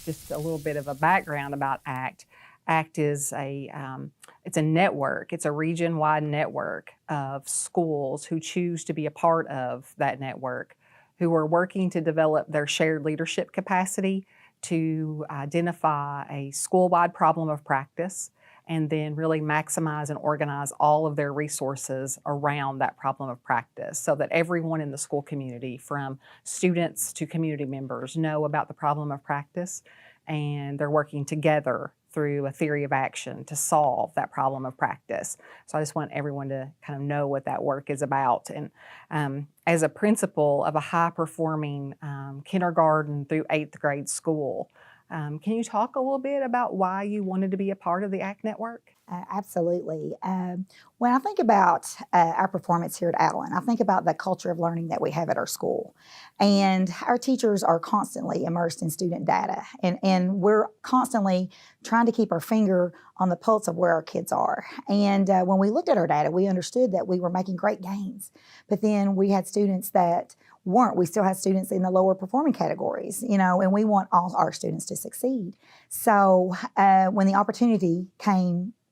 just a little bit of a background about ACT. ACT is it's a network. It's a region-wide network of schools who choose to be a part of that network, who are working to develop their shared leadership capacity to identify a school-wide problem of practice and then really maximize and organize all of their resources around that problem of practice so that everyone in the school community, from students to community members, know about the problem of practice, and they're working together through a theory of action to solve that problem of practice. So I just want everyone to kind of know what that work is about. And as a principal of a high-performing kindergarten through 8th grade school, can you talk a little bit about why you wanted to be a part of the ACT network? Absolutely. When I think about our performance here at Allen, I think about the culture of learning that we have at our school. And our teachers are constantly immersed in student data. And we're constantly trying to keep our finger on the pulse of where our kids are. And when we looked at our data, we understood that we were making great gains. But then we had students that weren't. We still had students in the lower performing categories, and we want all our students to succeed. So when the opportunity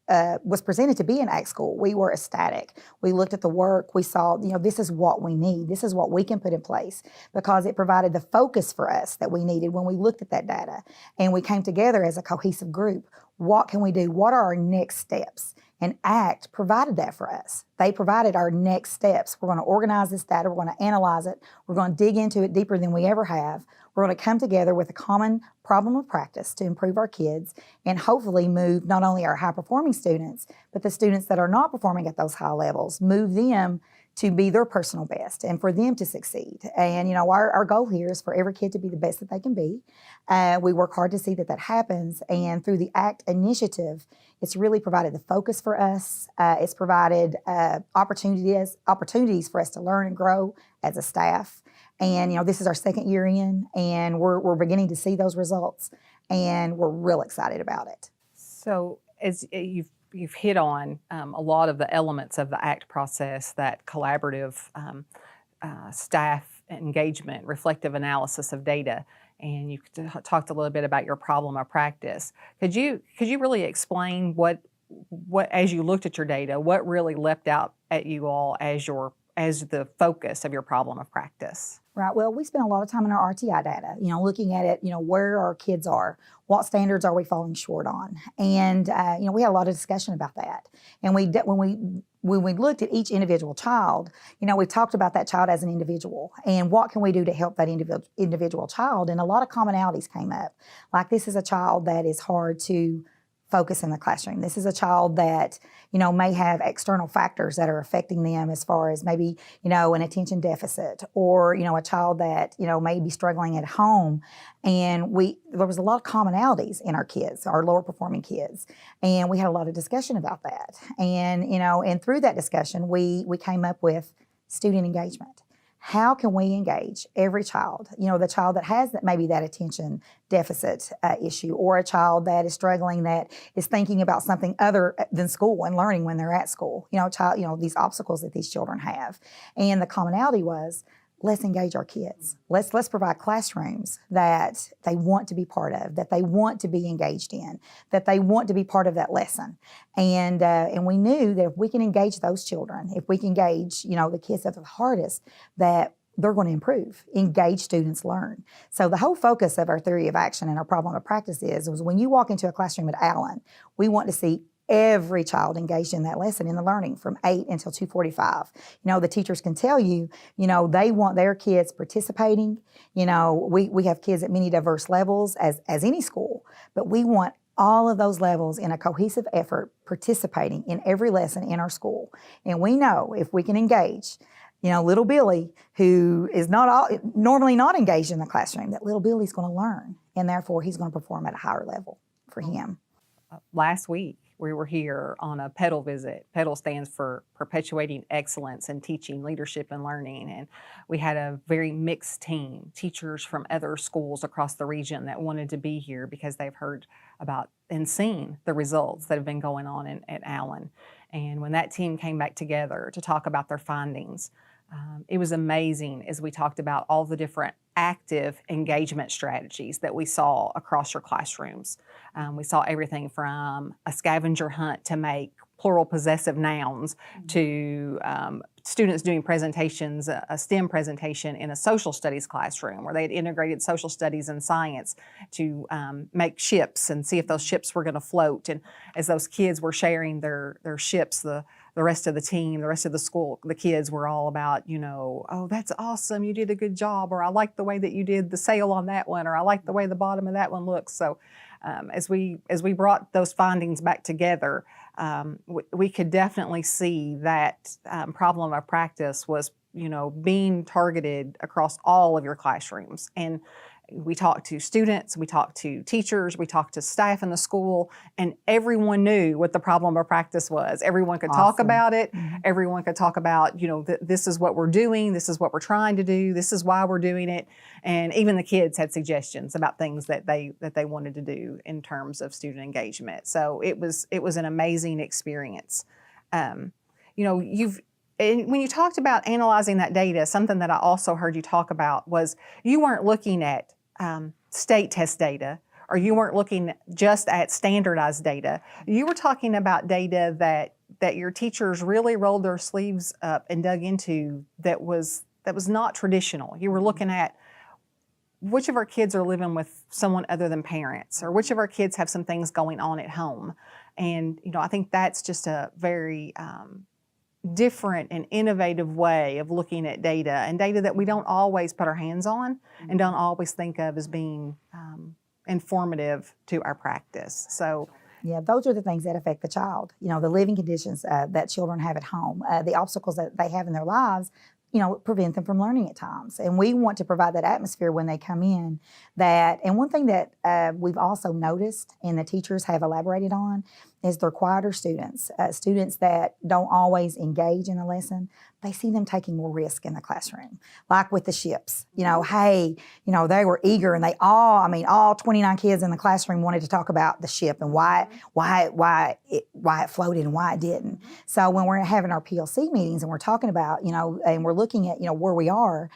was presented to be in ACT school, we were ecstatic. We looked at the work, we saw, this is what we need. This is what we can put in place because it provided the focus for us that we needed when we looked at that data. And we came together as a cohesive group. What can we do? What are our next steps? And ACT provided that for us. They provided our next steps. We're going to organize this data. We're going to analyze it. We're going to dig into it deeper than we ever have. We're going to come together with a common problem of practice to improve our kids and hopefully move not only our high-performing students, but the students that are not performing at those high levels, move them to be their personal best and for them to succeed. And, our goal here is for every kid to be the best that they can be. We work hard to see that that happens. And through the ACT initiative, it's really provided the focus for us. It's provided opportunities for us to learn and grow as a staff. And, this is our second year in, and we're beginning to see those results, and we're real excited about it. So as you've hit on a lot of the elements of the ACT process, that collaborative staff engagement, reflective analysis of data, and you talked a little bit about your problem of practice. Could you really explain what as you looked at your data, what really leapt out at you all as the focus of your problem of practice? Right. Well, we spend a lot of time in our RTI data, looking at it, where our kids are, what standards are we falling short on, and we had a lot of discussion about that. And when we looked at each individual child, we talked about that child as an individual and what can we do to help that individual child. And a lot of commonalities came up, like this is a child that is hard to focus in the classroom. This is a child that, may have external factors that are affecting them as far as maybe, an attention deficit or, a child that, may be struggling at home. And there was a lot of commonalities in our kids, our lower performing kids. And we had a lot of discussion about that. And, and through that discussion, we came up with student engagement. How can we engage every child, the child that has maybe that attention deficit issue, or a child that is struggling, that is thinking about something other than school and learning when they're at school, these obstacles that these children have. And the commonality was, let's engage our kids. Let's provide classrooms that they want to be part of, that they want to be engaged in, that they want to be part of that lesson. And we knew that if we can engage those children, if we can engage, the kids that are the hardest, that they're going to improve. Engaged students learn. So the whole focus of our theory of action and our problem of practice was when you walk into a classroom at Allen, we want to see every child engaged in that lesson, in the learning, from 8 until 2:45. The teachers can tell you, they want their kids participating. We have kids at many diverse levels as any school, but we want all of those levels in a cohesive effort participating in every lesson in our school. And we know if we can engage, little Billy, who is normally not engaged in the classroom, that little Billy's going to learn, and therefore he's going to perform at a higher level for him. Last week, we were here on a PEDAL visit. PEDAL stands for Perpetuating Excellence in Teaching, Leadership, and Learning. And we had a very mixed team, teachers from other schools across the region that wanted to be here because they've heard about and seen the results that have been going on at Allen. And when that team came back together to talk about their findings, It was amazing as we talked about all the different active engagement strategies that we saw across your classrooms. We saw everything from a scavenger hunt to make plural possessive nouns to students doing presentations, a STEM presentation in a social studies classroom where they had integrated social studies and science to make ships and see if those ships were going to float. And as those kids were sharing their ships, the rest of the team, the rest of the school, the kids were all about, oh, that's awesome, you did a good job, or I like the way that you did the sail on that one, or I like the way the bottom of that one looks. So as we brought those findings back together, we could definitely see that problem of practice was, being targeted across all of your classrooms. And we talked to students, we talked to teachers, we talked to staff in the school, and everyone knew what the problem of practice was. Everyone could talk about it. Everyone could talk about, this is what we're doing, this is what we're trying to do, this is why we're doing it. And even the kids had suggestions about things that they wanted to do in terms of student engagement. So it was an amazing experience. And when you talked about analyzing that data, something that I also heard you talk about was you weren't looking at state test data, or you weren't looking just at standardized data. You were talking about data that your teachers really rolled their sleeves up and dug into that was not traditional. You were looking at which of our kids are living with someone other than parents, or which of our kids have some things going on at home. And I think that's just a very different and innovative way of looking at data, and data that we don't always put our hands on and don't always think of as being informative to our practice. So yeah, those are the things that affect the child. The living conditions that children have at home, the obstacles that they have in their lives, prevent them from learning at times. And we want to provide that atmosphere when they come in and one thing that we've also noticed and the teachers have elaborated on is they're quieter students, students that don't always engage in a lesson. They see them taking more risk in the classroom, like with the ships. They were eager, and all 29 kids in the classroom wanted to talk about the ship and why it floated and why it didn't. So when we're having our PLC meetings and we're talking about, and we're looking at, where we are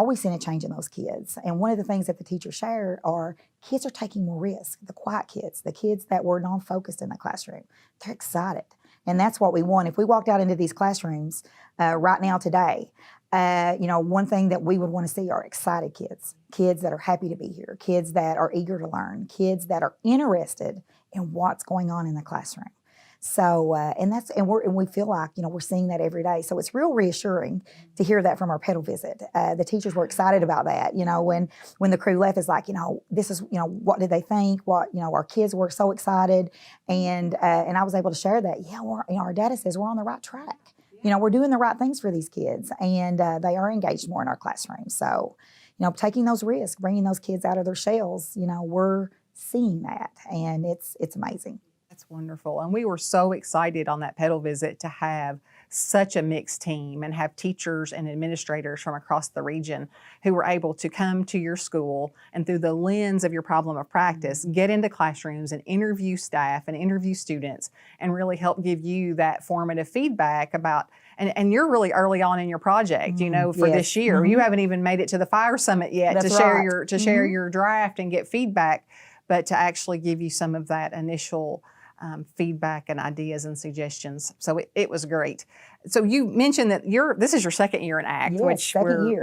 we seeing a change in those kids? And one of the things that the teachers shared are kids are taking more risk. The quiet kids, the kids that were non-focused in the classroom, they're excited. And that's what we want. If we walked out into these classrooms right now today, one thing that we would want to see are excited kids that are happy to be here, kids that are eager to learn, kids that are interested in what's going on in the classroom. So, and we feel like, we're seeing that every day. So it's real reassuring to hear that from our pedal visit. The teachers were excited about that. When the crew left, it's like, this is, what did they think? Our kids were so excited. And I was able to share that. Yeah, our data says we're on the right track. We're doing the right things for these kids, and they are engaged more in our classroom. So, taking those risks, bringing those kids out of their shells, we're seeing that, and it's amazing. That's wonderful. And we were so excited on that pedal visit to have such a mixed team and have teachers and administrators from across the region who were able to come to your school and through the lens of your problem of practice, get into classrooms and interview staff and interview students and really help give you that formative feedback about, and you're really early on in your project, for this year. You haven't even made it to the Fire Summit yet to share your draft and get feedback, but to actually give you some of that initial feedback and ideas and suggestions. So it was great. So you mentioned that this is your second year in ACT, which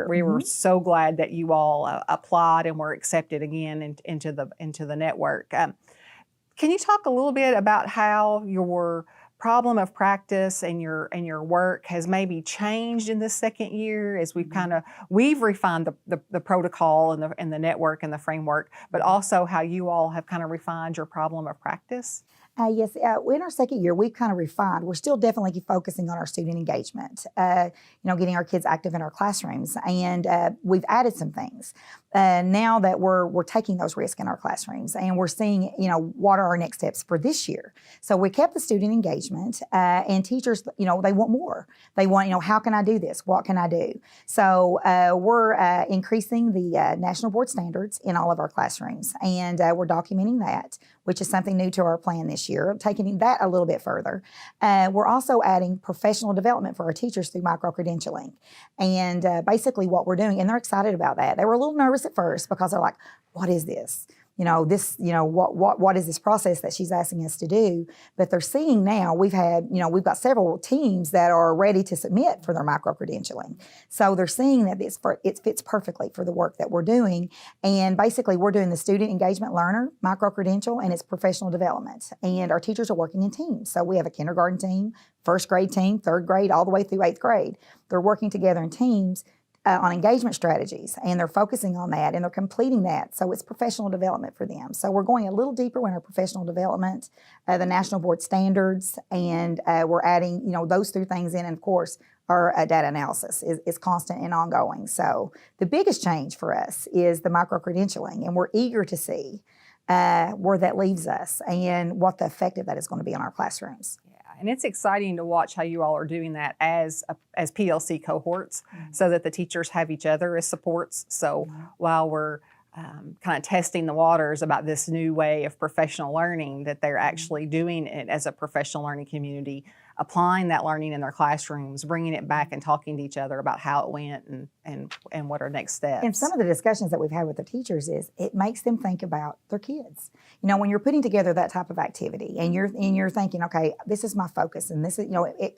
we were so glad that you all applied and were accepted again into the network. Can you talk a little bit about how your problem of practice and your work has maybe changed in this second year as we've refined the protocol and the network and the framework, but also how you all have kind of refined your problem of practice? Yes, in our second year, we've kind of refined. We're still definitely focusing on our student engagement, getting our kids active in our classrooms, and we've added some things. Now that we're taking those risks in our classrooms, and we're seeing, what are our next steps for this year. So we kept the student engagement, and teachers, they want more. They want, how can I do this? What can I do? So we're increasing the national board standards in all of our classrooms, and we're documenting that. which is something new to our plan this year, taking that a little bit further. We're also adding professional development for our teachers through micro-credentialing. And basically what we're doing, and they're excited about that. They were a little nervous at first because they're like, what is this? What is this process that she's asking us to do? But they're seeing now, we've got several teams that are ready to submit for their micro-credentialing. So they're seeing that it fits perfectly for the work that we're doing. And basically we're doing the student engagement learner micro-credential, and it's professional development. And our teachers are working in teams. So we have a kindergarten team, first grade team, third grade, all the way through 8th grade. They're working together in teams on engagement strategies, and they're focusing on that, and they're completing that. So it's professional development for them. So we're going a little deeper in our professional development, the national board standards, and we're adding, those 3 things in. And of course, our data analysis is constant and ongoing. So the biggest change for us is the micro-credentialing, and we're eager to see where that leaves us and what the effect of that is going to be on our classrooms. And it's exciting to watch how you all are doing that as PLC cohorts, so that the teachers have each other as supports. So while we're kind of testing the waters about this new way of professional learning, that they're actually doing it as a professional learning community, applying that learning in their classrooms, bringing it back and talking to each other about how it went and what are next steps. And some of the discussions that we've had with the teachers is it makes them think about their kids. When you're putting together that type of activity and you're thinking, okay, this is my focus, and this is,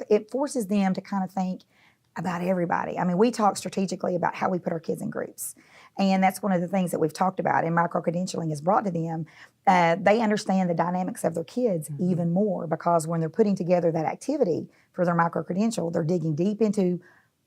it forces them to kind of think about everybody. I mean, we talk strategically about how we put our kids in groups. And that's one of the things that we've talked about, and micro-credentialing is brought to them. They understand the dynamics of their kids even more, because when they're putting together that activity for their micro-credential, they're digging deep into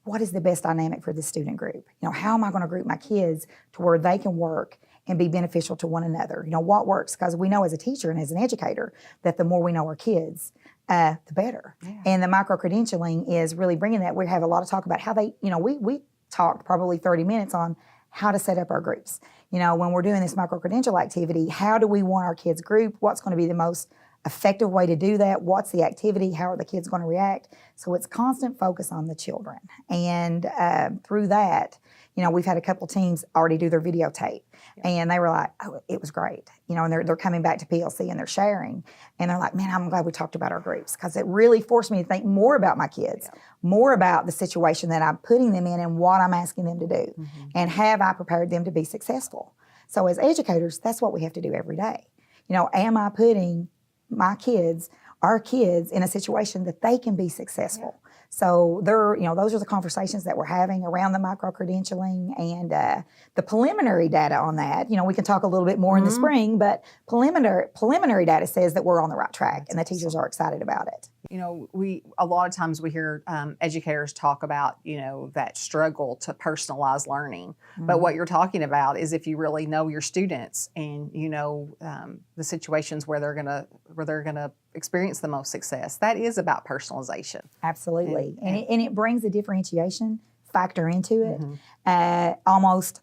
what is the best dynamic for this student group. How am I going to group my kids to where they can work and be beneficial to one another? What works? Because we know as a teacher and as an educator that the more we know our kids, the better. Yeah. And the micro-credentialing is really bringing that. We have a lot of talk about how they, we talked probably 30 minutes on how to set up our groups. When we're doing this micro-credential activity, how do we want our kids grouped? What's going to be the most effective way to do that? What's the activity? How are the kids going to react? So it's constant focus on the children. And through that, we've had a couple teams already do their videotape. Yeah. And they were like, oh, it was great. And they're coming back to PLC and they're sharing. And they're like, man, I'm glad we talked about our groups, because it really forced me to think more about my kids, more about the situation that I'm putting them in and what I'm asking them to do. And have I prepared them to be successful? So as educators, that's what we have to do every day. Am I putting my kids, our kids, in a situation that they can be successful? Yeah. So those are the conversations that we're having around the micro-credentialing, and the preliminary data on that. We can talk a little bit more in the spring, but preliminary data says that we're on the right track. That's and the teachers are excited about it. A lot of times we hear educators talk about, that struggle to personalize learning. But what you're talking about is if you really know your students and the situations where they're gonna experience the most success, that is about personalization. Absolutely, and it brings a differentiation factor into it. Almost.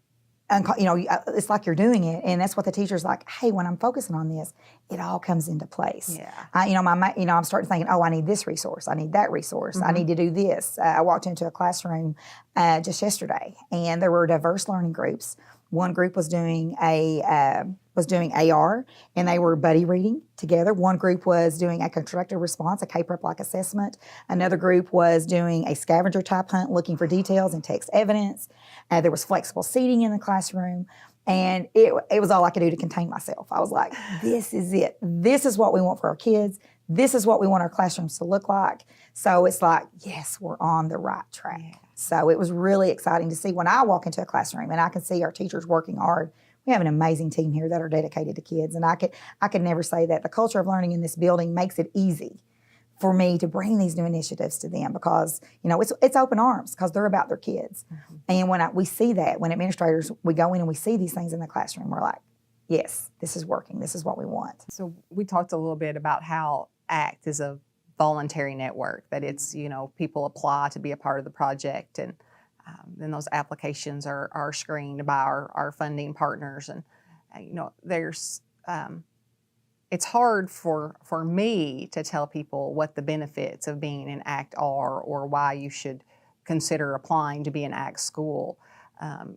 It's like you're doing it, and that's what the teacher's like. Hey, when I'm focusing on this, it all comes into place. Yeah. I'm starting thinking, oh, I need this resource, I need that resource, I need to do this. I walked into a classroom just yesterday, and there were diverse learning groups. One group was doing AR, and they were buddy reading together. One group was doing a constructive response, a K-prep-like assessment. Another group was doing a scavenger type hunt, looking for details and text evidence. There was flexible seating in the classroom, and it was all I could do to contain myself. I was like, this is it. This is what we want for our kids. This is what we want our classrooms to look like. So it's like, yes, we're on the right track. Yeah. So it was really exciting to see when I walk into a classroom and I can see our teachers working hard. We have an amazing team here that are dedicated to kids, and I could never say that the culture of learning in this building makes it easy for me to bring these new initiatives to them, because it's open arms, because they're about their kids. And when we see that, when administrators, we go in and we see these things in the classroom, we're like, yes, this is working. This is what we want. So we talked a little bit about how ACT is a voluntary network, that it's, people apply to be a part of the project, and then those applications are screened by our funding partners. And, there's, it's hard for me to tell people what the benefits of being in ACT are, or why you should consider applying to be an ACT school.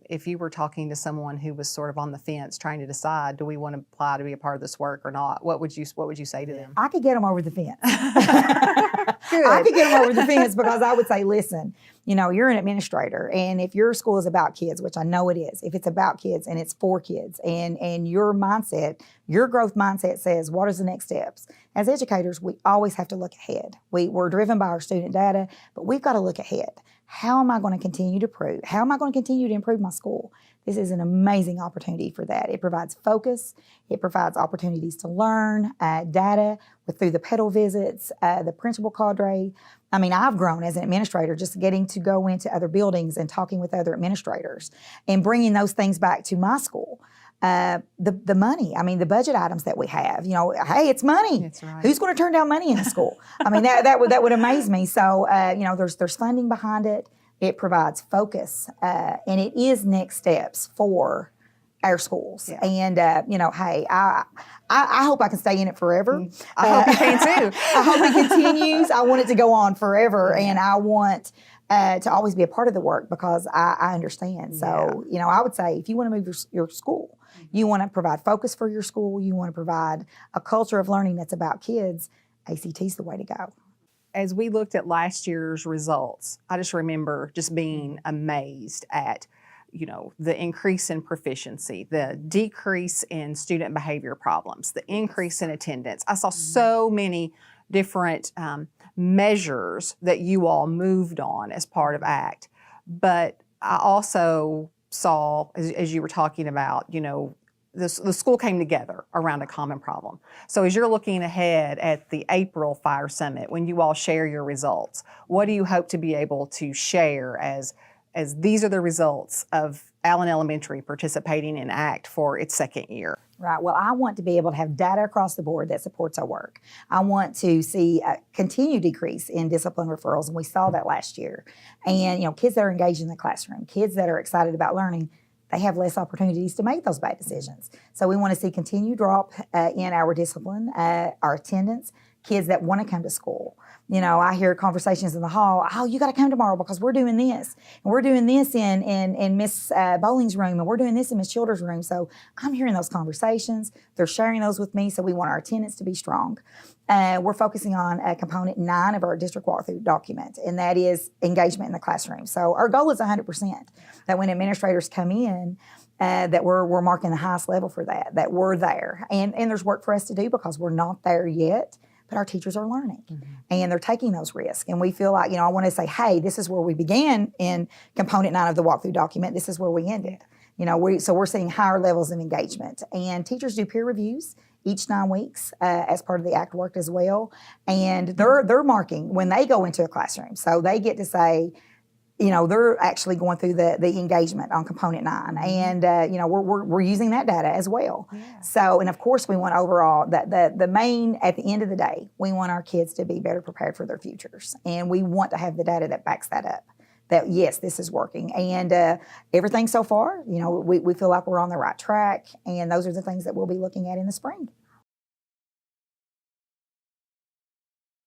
if you were talking to someone who was sort of on the fence trying to decide, do we want to apply to be a part of this work or not, what would you say to them? I could get them over the fence. Good. I could get them over the fence because I would say, listen, you're an administrator, and if your school is about kids, which I know it is, if it's about kids and it's for kids, and your mindset, your growth mindset says, what is the next steps? As educators, we always have to look ahead. We're driven by our student data, but we've got to look ahead. How am I going to continue to improve? How am I going to continue to improve my school? This is an amazing opportunity for that. It provides focus. It provides opportunities to learn, data through the pedal visits, the principal cadre. I mean, I've grown as an administrator just getting to go into other buildings and talking with other administrators and bringing those things back to my school. The money, I mean, the budget items that we have, hey, it's money. That's right. Who's going to turn down money in a school? I mean, that would amaze me. So, there's funding behind it. It provides focus, and it is next steps for our schools. Yeah. And, hey, I hope I can stay in it forever. I hope you can too. I hope it continues. I want it to go on forever, and I want to always be a part of the work because I understand. So, I would say if you want to move your school, you want to provide focus for your school, you want to provide a culture of learning that's about kids, ACT's the way to go. As we looked at last year's results, I just remember just being amazed at, the increase in proficiency, the decrease in student behavior problems, the increase in attendance. I saw so many different measures that you all moved on as part of ACT. But I also saw, as you were talking about, the school came together around a common problem. So as you're looking ahead at the April Fire Summit, when you all share your results, what do you hope to be able to share as these are the results of Allen Elementary participating in ACT for its second year? Right. Well, I want to be able to have data across the board that supports our work. I want to see a continued decrease in discipline referrals, and we saw that last year. And, kids that are engaged in the classroom, kids that are excited about learning, they have less opportunities to make those bad decisions. So we want to see continued drop in our discipline, our attendance, kids that want to come to school. I hear conversations in the hall, oh, you got to come tomorrow because we're doing this. And we're doing this in Miss Bowling's room, and we're doing this in Miss Childers' room. So I'm hearing those conversations. They're sharing those with me, so we want our attendance to be strong. We're focusing on component 9 of our district walkthrough document, and that is engagement in the classroom. So our goal is 100%, that when administrators come in, that we're marking the highest level for that we're there. And there's work for us to do because we're not there yet. But our teachers are learning, and they're taking those risks. And we feel like, I want to say, hey, this is where we began in component 9 of the walkthrough document. This is where we ended. So we're seeing higher levels of engagement. And teachers do peer reviews each 9 weeks as part of the ACT work as well. And they're marking when they go into a classroom. So they get to say, they're actually going through the engagement on component 9, and we're using that data as well. Yeah. So, and of course, we want overall that the main at the end of the day, we want our kids to be better prepared for their futures, and we want to have the data that backs that up. That yes, this is working, and everything so far, we feel like we're on the right track, and those are the things that we'll be looking at in the spring.